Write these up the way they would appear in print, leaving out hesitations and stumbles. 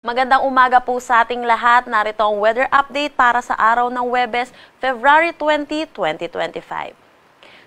Magandang umaga po sa ating lahat. Narito ang weather update para sa araw ng Huwebes, February 20, 2025.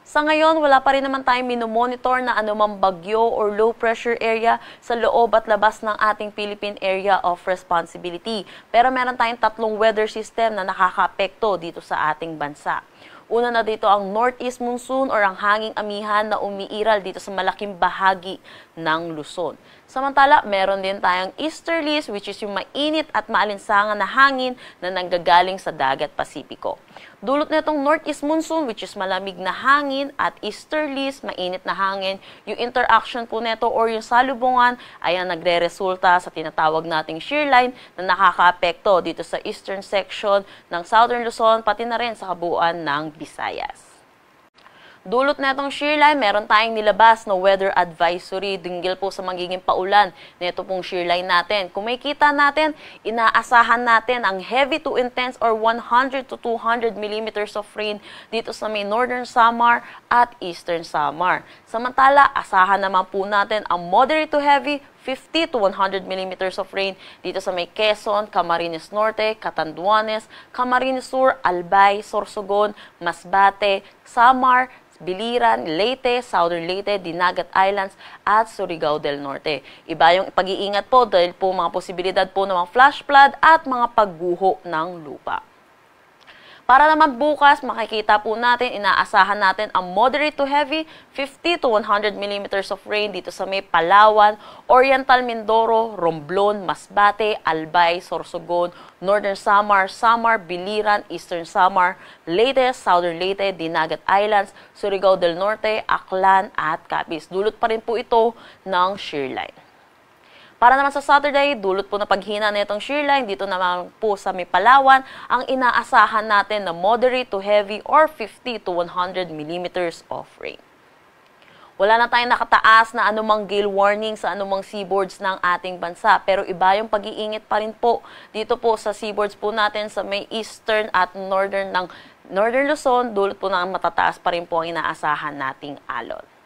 Sa ngayon, wala pa rin naman tayong minomonitor na anumang bagyo or low pressure area sa loob at labas ng ating Philippine Area of Responsibility. Pero meron tayong tatlong weather system na nakakaapekto dito sa ating bansa. Una na dito ang northeast monsoon or ang hanging amihan na umiiral dito sa malaking bahagi ng Luzon. Samantala, meron din tayong easterlies which is yung mainit at maalinsangan na hangin na nanggagaling sa dagat Pasipiko. Dulot nitong northeast monsoon which is malamig na hangin at easterlies, mainit na hangin, yung interaction po nito or yung salubungan ay ang nagre-resulta sa tinatawag nating shear line na nakakaapekto dito sa eastern section ng Southern Luzon pati na rin sa kabuuan ng Visayas. Dulot na itong shear line, meron tayong nilabas na weather advisory dinggil po sa magiging paulan na ito pong shear line natin. Kung makikita natin, inaasahan natin ang heavy to intense or 100 to 200 millimeters of rain dito sa may Northern Samar at Eastern Samar. Samantala, asahan naman po natin ang moderate to heavy 50 to 100 millimeters of rain dito sa may Quezon, Camarines Norte, Catanduanes, Camarines Sur, Albay, Sorsogon, Masbate, Samar, Biliran, Leyte, Southern Leyte, Dinagat Islands at Surigao del Norte. Iba yung pag-iingat po dahil po mga posibilidad po ng mga flash flood at mga pagguho ng lupa. Para naman bukas, makikita po natin, inaasahan natin ang moderate to heavy 50 to 100 millimeters of rain dito sa may Palawan, Oriental Mindoro, Romblon, Masbate, Albay, Sorsogon, Northern Samar, Samar, Biliran, Eastern Samar, Leyte, Southern Leyte, Dinagat Islands, Surigao del Norte, Aklan at Capiz. Dulot pa rin po ito ng shear line. Para naman sa Saturday, dulot po na paghina na itong shear line, dito naman po sa may Palawan, ang inaasahan natin na moderate to heavy or 50 to 100 millimeters of rain. Wala na tayong nakataas na anumang gale warning sa anumang seaboards ng ating bansa, pero iba yung pag-iingat pa rin po dito po sa seaboards po natin sa may eastern at northern ng Northern Luzon, dulot po na matataas pa rin po ang inaasahan nating alon.